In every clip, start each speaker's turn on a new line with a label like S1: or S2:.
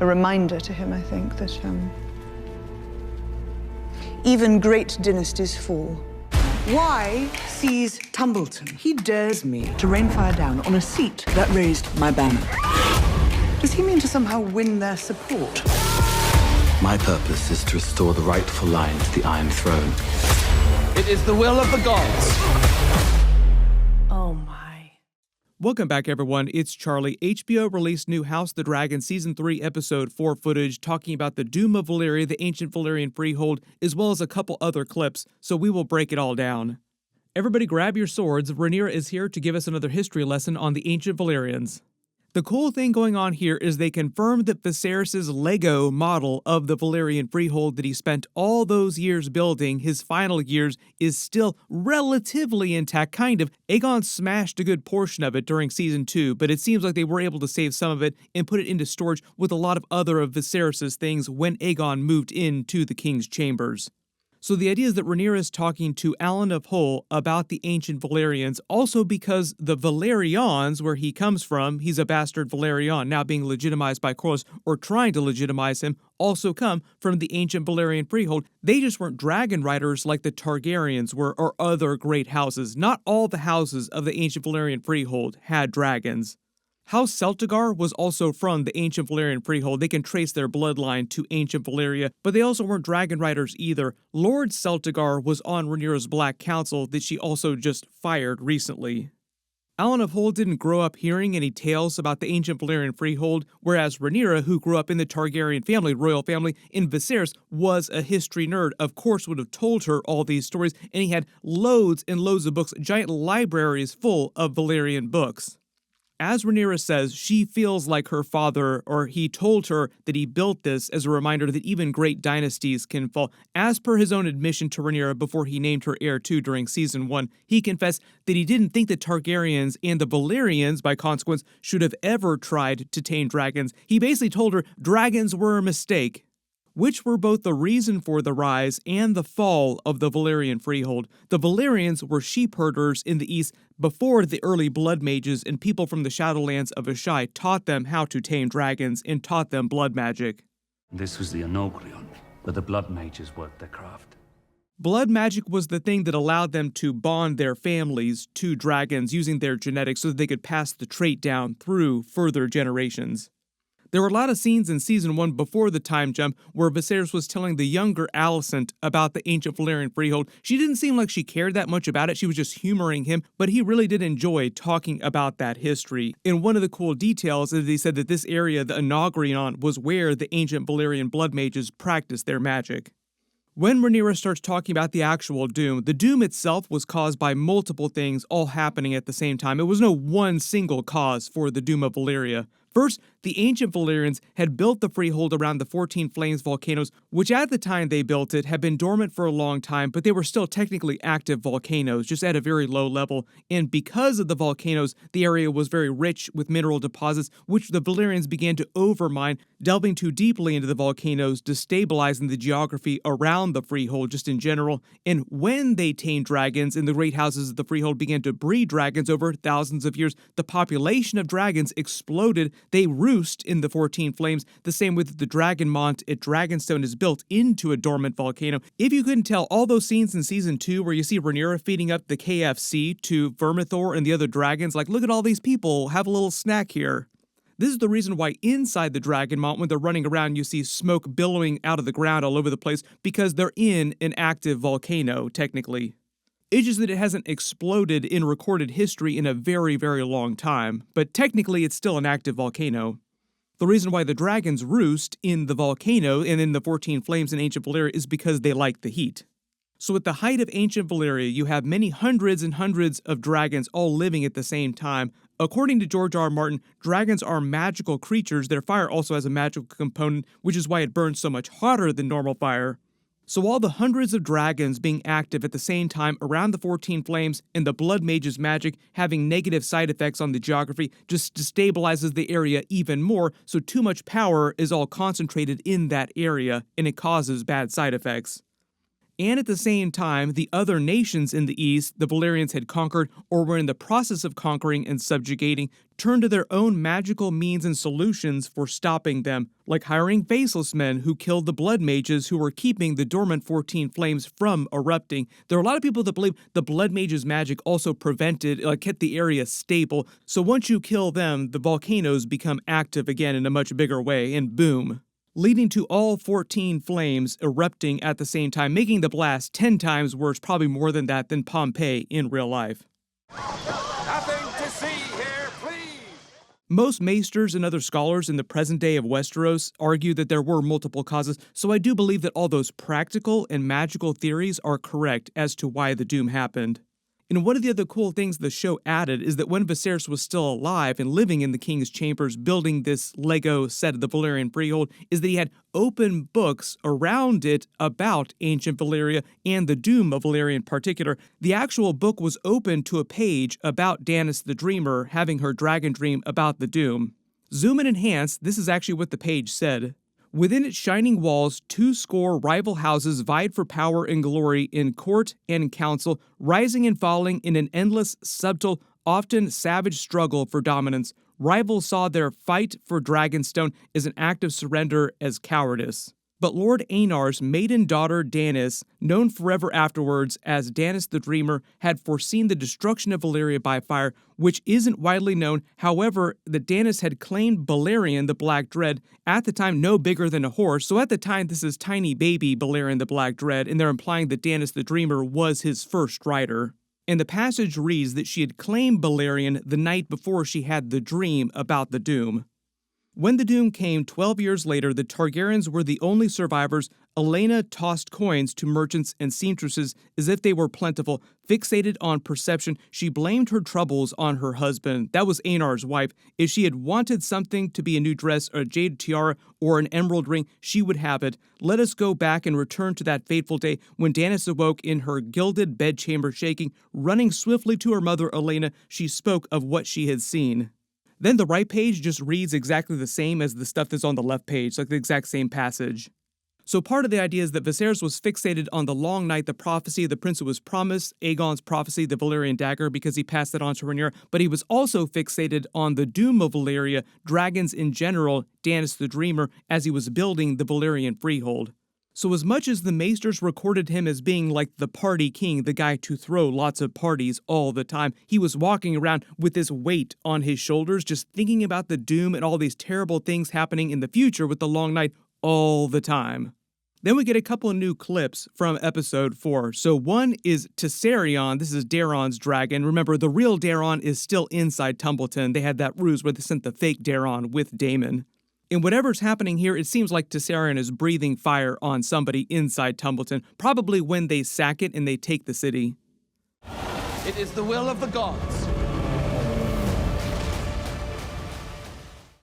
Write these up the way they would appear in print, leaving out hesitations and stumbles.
S1: A reminder to him, I think, that even great dynasties fall.
S2: Why seize Tumbleton? He dares me to rain fire down on a seat that raised my banner. Does he mean to somehow win their support?
S3: My purpose is to restore the rightful line to the Iron Throne.
S4: It is the will of the gods.
S2: Oh my.
S5: Welcome back, everyone. It's Charlie. HBO released new House of the Dragon Season 3, Episode 4 footage talking about the Doom of Valyria, the ancient Valyrian freehold, as well as a couple other clips, so we will break it all down. Everybody grab your swords. Rhaenyra is here to give us another history lesson on the ancient Valyrians. The cool thing going on here is they confirmed that Viserys' Lego model of the Valyrian freehold that he spent all those years building, his final years, is still relatively intact, kind of. Aegon smashed a good portion of it during Season 2, but it seems like they were able to save some of it and put it into storage with a lot of other of Viserys' things when Aegon moved into the king's chambers. So the idea is that Rhaenyra is talking to Alan of Hull about the ancient Valyrians, also because the Valyrians, where he comes from, he's a bastard Valyrian, now being legitimized by Corlys, or trying to legitimize him, also come from the ancient Valyrian freehold. They just weren't dragon riders like the Targaryens were, or other great houses. Not all the houses of the ancient Valyrian freehold had dragons. House Celtigar was also from the ancient Valyrian freehold. They can trace their bloodline to ancient Valyria, but they also weren't dragon riders either. Lord Celtigar was on Rhaenyra's Black Council that she also just fired recently. Alan of Hull didn't grow up hearing any tales about the ancient Valyrian freehold, whereas Rhaenyra, who grew up in the Targaryen family, royal family, in Viserys, was a history nerd, of course would have told her all these stories, and he had loads and loads of books, giant libraries full of Valyrian books. As Rhaenyra says, she feels like her father, or he told her that he built this as a reminder that even great dynasties can fall. As per his own admission to Rhaenyra before he named her heir too during Season 1, he confessed that he didn't think the Targaryens and the Valyrians, by consequence, should have ever tried to tame dragons. He basically told her dragons were a mistake, which were both the reason for the rise and the fall of the Valyrian freehold. The Valyrians were sheep herders in the east before the early blood mages and people from the Shadowlands of Ashai taught them how to tame dragons and taught them blood magic.
S6: This was the Onogrion, where the blood mages worked their craft.
S5: Blood magic was the thing that allowed them to bond their families to dragons using their genetics so that they could pass the trait down through further generations. There were a lot of scenes in Season 1 before the time jump where Viserys was telling the younger Alicent about the ancient Valyrian freehold. She didn't seem like she cared that much about it, she was just humoring him, but he really did enjoy talking about that history. And one of the cool details is that he said that this area, the Onogrion, was where the ancient Valyrian blood mages practiced their magic. When Rhaenyra starts talking about the actual Doom, the Doom itself was caused by multiple things all happening at the same time. It was no one single cause for the Doom of Valyria. First, the ancient Valyrians had built the freehold around the 14 Flames volcanoes, which at the time they built it had been dormant for a long time, but they were still technically active volcanoes, just at a very low level. And because of the volcanoes, the area was very rich with mineral deposits, which the Valyrians began to overmine, delving too deeply into the volcanoes, destabilizing the geography around the freehold just in general. And when they tamed dragons and the great houses of the freehold began to breed dragons over thousands of years, the population of dragons exploded. They roost in the 14 Flames, the same way that the Dragon Mont at Dragonstone is built into a dormant volcano. If you couldn't tell, all those scenes in Season 2 where you see Rhaenyra feeding up the KFC to Vermithor and the other dragons, like, look at all these people, have a little snack here. This is the reason why inside the Dragon Mont, when they're running around, you see smoke billowing out of the ground all over the place, because they're in an active volcano, technically. It's just that it hasn't exploded in recorded history in a very, very long time, but technically it's still an active volcano. The reason why the dragons roost in the volcano and in the 14 Flames in ancient Valyria is because they like the heat. So at the height of ancient Valyria, you have many hundreds and hundreds of dragons all living at the same time. According to George R. R. Martin, dragons are magical creatures. Their fire also has a magical component, which is why it burns so much hotter than normal fire. So all the hundreds of dragons being active at the same time around the 14 Flames and the Blood Mage's magic having negative side effects on the geography just destabilizes the area even more, so too much power is all concentrated in that area and it causes bad side effects. And at the same time, the other nations in the east the Valyrians had conquered or were in the process of conquering and subjugating turn to their own magical means and solutions for stopping them, like hiring faceless men who killed the blood mages who were keeping the dormant 14 flames from erupting. There are a lot of people that believe the blood mages' magic also kept the area stable, so once you kill them, the volcanoes become active again in a much bigger way, and boom. Leading to all 14 flames erupting at the same time, making the blast 10 times worse, probably more than that, than Pompeii in real life.
S4: Nothing to see here, please!
S5: Most maesters and other scholars in the present day of Westeros argue that there were multiple causes, so I do believe that all those practical and magical theories are correct as to why the doom happened. And one of the other cool things the show added is that when Viserys was still alive and living in the king's chambers building this Lego set of the Valyrian Freehold, is that he had open books around it about ancient Valyria and the doom of Valyria in particular. The actual book was open to a page about Daenerys the Dreamer having her dragon dream about the doom. Zoom and enhance, this is actually what the page said. Within its shining walls, 20 rival houses vied for power and glory in court and in council, rising and falling in an endless, subtle, often savage struggle for dominance. Rivals saw their fight for Dragonstone as an act of surrender as cowardice. But Lord Aenar's maiden daughter Daenerys, known forever afterwards as Daenerys the Dreamer, had foreseen the destruction of Valyria by fire, which isn't widely known. However, that Daenerys had claimed Balerion the Black Dread, at the time no bigger than a horse, so at the time this is tiny baby Balerion the Black Dread, and they're implying that Daenerys the Dreamer was his first rider. And the passage reads that she had claimed Balerion the night before she had the dream about the doom. When the doom came 12 years later, the Targaryens were the only survivors. Helaena tossed coins to merchants and seamstresses as if they were plentiful. Fixated on perception, she blamed her troubles on her husband. That was Aenar's wife. If she had wanted something to be a new dress, or a jade tiara, or an emerald ring, she would have it. Let us go back and return to that fateful day when Daenerys awoke in her gilded bedchamber shaking. Running swiftly to her mother Helaena, she spoke of what she had seen. Then the right page just reads exactly the same as the stuff that's on the left page, like the exact same passage. So part of the idea is that Viserys was fixated on the long night, the prophecy of the prince who was promised, Aegon's prophecy, the Valyrian dagger, because he passed it on to Rhaenyra, but he was also fixated on the doom of Valyria, dragons in general, Daenerys the Dreamer, as he was building the Valyrian Freehold. So as much as the maesters recorded him as being like the party king, the guy to throw lots of parties all the time, he was walking around with this weight on his shoulders, just thinking about the doom and all these terrible things happening in the future with the long night all the time. Then we get a couple of new clips from episode 4. So one is Tessarion. This is Daeron's dragon. Remember, the real Daeron is still inside Tumbleton. They had that ruse where they sent the fake Daeron with Daemon. In whatever's happening here, it seems like Tessarion is breathing fire on somebody inside Tumbleton, probably when they sack it and they take the city.
S4: It is the will of the gods.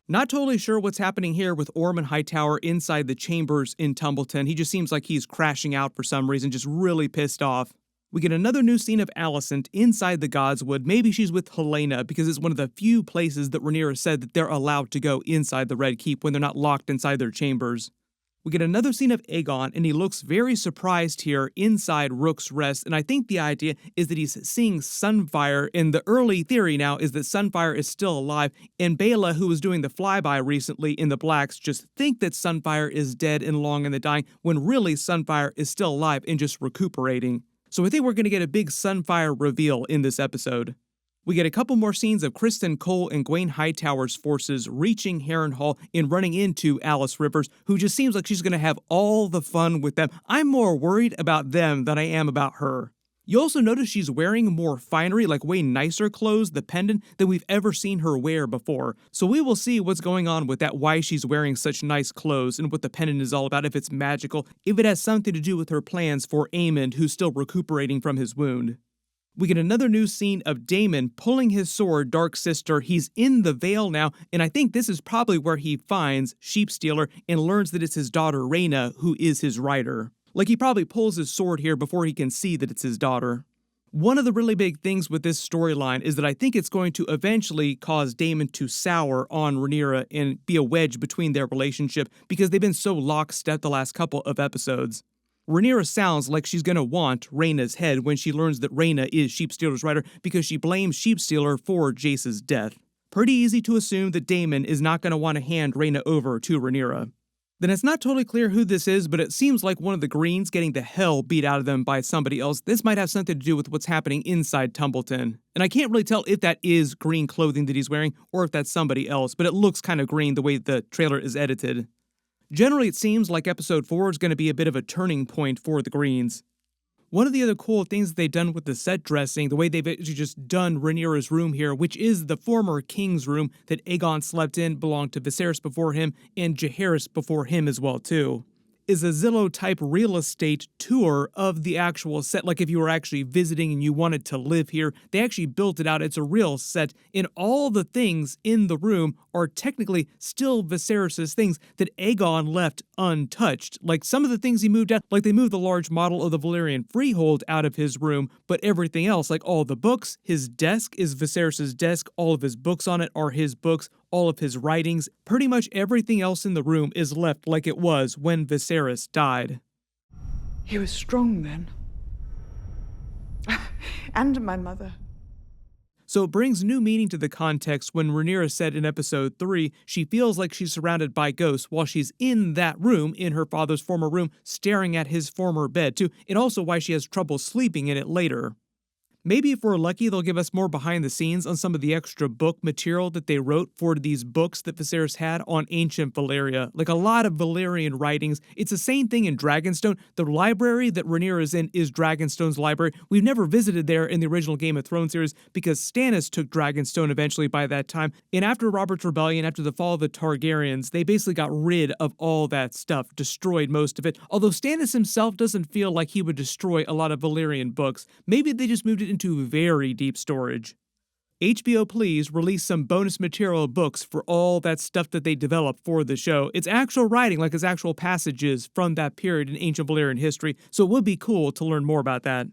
S5: Not totally sure what's happening here with Ormund Hightower inside the chambers in Tumbleton. He just seems like he's crashing out for some reason, just really pissed off. We get another new scene of Alicent inside the Godswood. Maybe she's with Helaena because it's one of the few places that Rhaenyra said that they're allowed to go inside the Red Keep when they're not locked inside their chambers. We get another scene of Aegon, and he looks very surprised here inside Rook's Rest, and I think the idea is that he's seeing Sunfyre, and the early theory now is that Sunfyre is still alive, and Baela, who was doing the flyby recently in the Blacks, just think that Sunfyre is dead and long in the dying, when really Sunfyre is still alive and just recuperating. So I think we're going to get a big Sunfyre reveal in this episode. We get a couple more scenes of Criston Cole and Gwaine Hightower's forces reaching Harrenhal and running into Alys Rivers, who just seems like she's going to have all the fun with them. I'm more worried about them than I am about her. You also notice she's wearing more finery, like way nicer clothes, the pendant, than we've ever seen her wear before. So we will see what's going on with that, why she's wearing such nice clothes, and what the pendant is all about, if it's magical, if it has something to do with her plans for Aemond, who's still recuperating from his wound. We get another new scene of Daemon pulling his sword, Dark Sister. He's in the Vale now, and I think this is probably where he finds Sheepstealer and learns that it's his daughter Rhaena who is his rider. Like, he probably pulls his sword here before he can see that it's his daughter. One of the really big things with this storyline is that I think it's going to eventually cause Daemon to sour on Rhaenyra and be a wedge between their relationship because they've been so lockstep the last couple of episodes. Rhaenyra sounds like she's going to want Rhaena's head when she learns that Rhaena is Sheepstealer's rider because she blames Sheepstealer for Jace's death. pretty easy to assume that Daemon is not going to want to hand Rhaena over to Rhaenyra. Then it's not totally clear who this is, but it seems like one of the Greens getting the hell beat out of them by somebody else. This might have something to do with what's happening inside Tumbleton. And I can't really tell if that is green clothing that he's wearing or if that's somebody else, but it looks kind of green the way the trailer is edited. Generally, it seems like episode 4 is going to be a bit of a turning point for the Greens. One of the other cool things they've done with the set dressing, the way they've actually just done Rhaenyra's room here, which is the former king's room that Aegon slept in, belonged to Viserys before him, and Jaehaerys before him as well too, is a Zillow-type real estate tour of the actual set. Like if you were actually visiting and you wanted to live here, they actually built it out. It's a real set, and all the things in the room are technically still Viserys' things that Aegon left untouched. Like some of the things he moved out, like they moved the large model of the Valyrian freehold out of his room, but everything else, like all the books, his desk is Viserys' desk, all of his books on it are his books, all of his writings, pretty much everything else in the room is left like it was when Viserys died.
S1: He was strong then. And my mother.
S5: So it brings new meaning to the context when Rhaenyra said in episode 3 she feels like she's surrounded by ghosts while she's in that room, in her father's former room, staring at his former bed too, and also why she has trouble sleeping in it later. Maybe if we're lucky, they'll give us more behind the scenes on some of the extra book material that they wrote for these books that Viserys had on ancient Valyria. Like a lot of Valyrian writings. It's the same thing in Dragonstone. The library that Rhaenyra is in is Dragonstone's library. We've never visited there in the original Game of Thrones series because Stannis took Dragonstone eventually by that time. And after Robert's Rebellion, after the fall of the Targaryens, they basically got rid of all that stuff, destroyed most of it. Although Stannis himself doesn't feel like he would destroy a lot of Valyrian books. Maybe they just moved it into very deep storage. HBO, please release some bonus material books for all that stuff that they developed for the show. It's actual writing, like it's actual passages from that period in ancient Valyrian history, so it would be cool to learn more about that.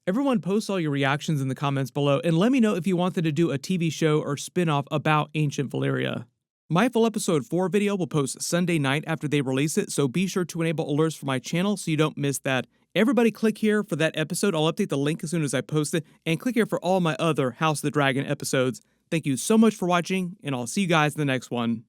S5: Everyone post all your reactions in the comments below, and let me know if you wanted to do a TV show or spin-off about ancient Valyria. My full episode 4 video will post Sunday night after they release it, so be sure to enable alerts for my channel so you don't miss that. Everybody click here for that episode. I'll update the link as soon as I post it, and click here for all my other House of the Dragon episodes. Thank you so much for watching, and I'll see you guys in the next one.